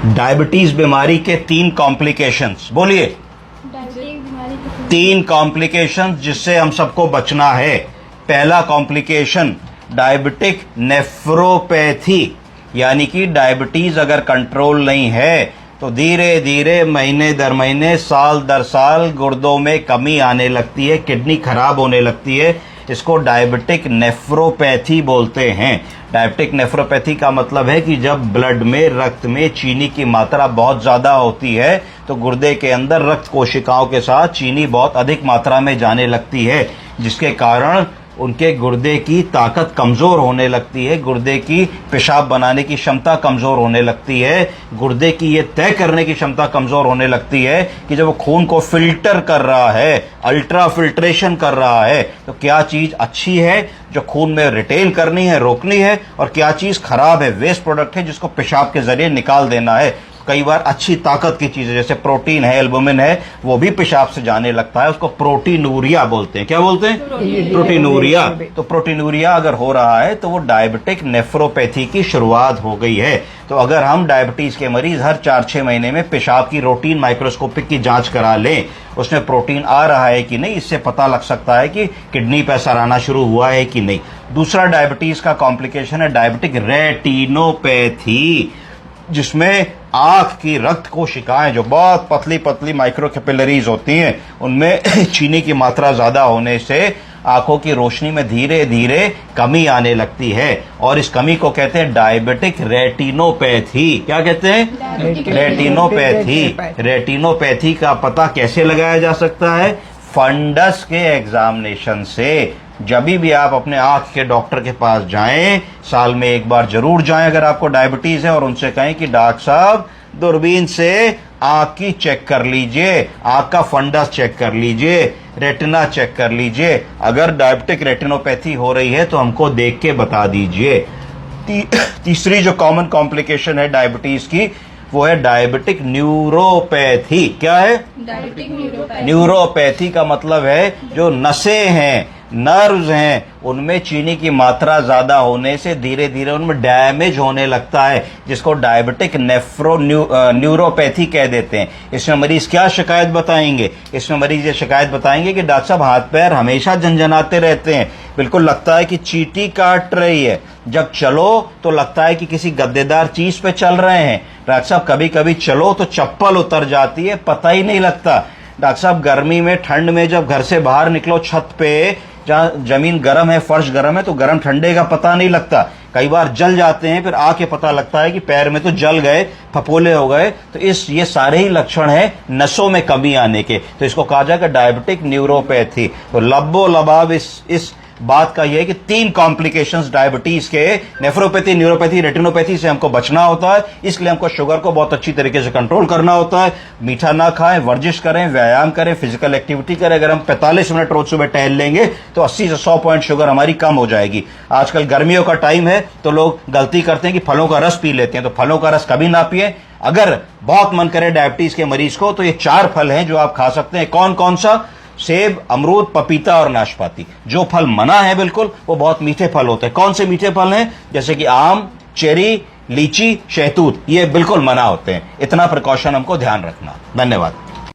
Diabetes बीमारी के 3 complications, बोलिए। तीन कॉम्प्लिकेशंस जिससे हम सबको बचना है। पहला कॉम्प्लिकेशन डायबिटिक नेफ्रोपैथी, यानी कि डायबिटीज अगर कंट्रोल नहीं है तो धीरे धीरे महीने दर महीने, साल दर साल गुर्दों में कमी आने लगती है, किडनी खराब होने लगती है। इसको डायबिटिक नेफ्रोपैथी बोलते हैं। डायबिटिक नेफ्रोपैथी का मतलब है कि जब ब्लड में, रक्त में चीनी की मात्रा बहुत ज्यादा होती है तो गुर्दे के अंदर रक्त कोशिकाओं के साथ चीनी बहुत अधिक मात्रा में जाने लगती है, जिसके कारण उनके गुर्दे की ताकत कमजोर होने लगती है, गुर्दे की पेशाब बनाने की क्षमता कमजोर होने लगती है, गुर्दे की ये तय करने की क्षमता कमजोर होने लगती है कि जब वो खून को फिल्टर कर रहा है, अल्ट्रा फिल्ट्रेशन कर रहा है, तो क्या चीज अच्छी है जो खून में रिटेन करनी है, रोकनी है, और क्या चीज खराब है, वेस्ट प्रोडक्ट है जिसको पेशाब के जरिए निकाल देना है। कई बार अच्छी ताकत की चीजें जैसे प्रोटीन है, एल्बुमिन है, वो भी पेशाब से जाने लगता है, उसको प्रोटीनूरिया बोलते हैं। क्या बोलते हैं? प्रोटीनूरिया। तो प्रोटीनूरिया अगर हो रहा है तो वो डायबिटिक नेफ्रोपैथी की शुरुआत हो गई है। तो अगर हम डायबिटीज के मरीज हर 4-6 महीने में पेशाब की रूटीन माइक्रोस्कोपिक की जांच करा लें, उसमें प्रोटीन आ रहा है कि नहीं, इससे पता लग सकता है कि किडनी पे असर आना शुरू हुआ है कि नहीं। दूसरा डायबिटीज का कॉम्प्लिकेशन है डायबिटिक रेटिनोपैथी, जिसमें आंख की रक्त कोशिकाएं जो बहुत पतली पतली माइक्रो कैपिलरीज होती हैं, उनमें चीनी की मात्रा ज्यादा होने से आंखों की रोशनी में धीरे धीरे कमी आने लगती है, और इस कमी को कहते हैं डायबिटिक रेटिनोपैथी। क्या कहते हैं? रेटिनोपैथी। रेटिनोपैथी का पता कैसे लगाया जा सकता है? फंडस के एग्जामिनेशन से। जब भी आप अपने आंख के डॉक्टर के पास जाएं, साल में एक बार जरूर जाएं अगर आपको डायबिटीज है, और उनसे कहें कि डॉक्टर साहब दूरबीन से आंख की चेक कर लीजिए, आंख का फंडस चेक कर लीजिए, रेटिना चेक कर लीजिए। अगर डायबिटिक रेटिनोपैथी हो रही है तो हमको देख के बता दीजिए। तीसरी जो कॉमन कॉम्प्लिकेशन है डायबिटीज की, वो है डायबिटिक न्यूरोपैथी। क्या है? Diabetic neuropathy. न्यूरोपैथी का मतलब है जो नसें हैं, नर्व्स हैं, उनमें चीनी की मात्रा ज्यादा होने से धीरे धीरे उनमें डैमेज होने लगता है, जिसको डायबिटिक न्यूरोपैथी कह देते हैं। इसमें मरीज क्या शिकायत बताएंगे? इसमें मरीज ये शिकायत बताएंगे कि डॉक्टर साहब हाथ पैर हमेशा झंझनाते रहते हैं, बिल्कुल लगता है कि चींटी काट रही है, जब चलो तो लगता है कि किसी गद्देदार चीज पे चल रहे हैं। डॉक्टर साहब कभी कभी चलो तो चप्पल उतर जाती है, पता ही नहीं लगता। डॉक्टर साहब गर्मी में, ठंड में जब घर से बाहर निकलो छत पे, जहां जमीन गर्म है, फर्श गर्म है, तो गर्म ठंडे का पता नहीं लगता। कई बार जल जाते हैं, फिर आके पता लगता है कि पैर में तो जल गए, फफोले हो गए। तो ये सारे ही लक्षण हैं नसों में कमी आने के। तो इसको कहा जाएगा डायबिटिक न्यूरोपैथी। तो लब्बो लबाब इस बात का यह है कि 3 कॉम्प्लिकेशंस डायबिटीज के, नेफ्रोपैथी, न्यूरोपैथी, रेटिनोपैथी से हमको बचना होता है। इसलिए हमको शुगर को बहुत अच्छी तरीके से कंट्रोल करना होता है। मीठा ना खाएं, वर्जिश करें, व्यायाम करें, फिजिकल एक्टिविटी करें। अगर हम 45 मिनट रोज सुबह टहल लेंगे तो 80 से 100 पॉइंट शुगर हमारी कम हो जाएगी। आजकल गर्मियों का टाइम है तो लोग गलती करते हैं कि फलों का रस पी लेते हैं, तो फलों का रस कभी ना पिए। अगर बहुत मन करे डायबिटीज के मरीज को तो ये 4 फल हैं जो आप खा सकते हैं। कौन कौन सा? सेब, अमरूद, पपीता और नाशपाती। जो फल मना है बिल्कुल, वो बहुत मीठे फल होते हैं। कौन से मीठे फल हैं? जैसे कि आम, चेरी, लीची, शहतूत, ये बिल्कुल मना होते हैं। इतना प्रिकॉशन हमको ध्यान रखना। धन्यवाद।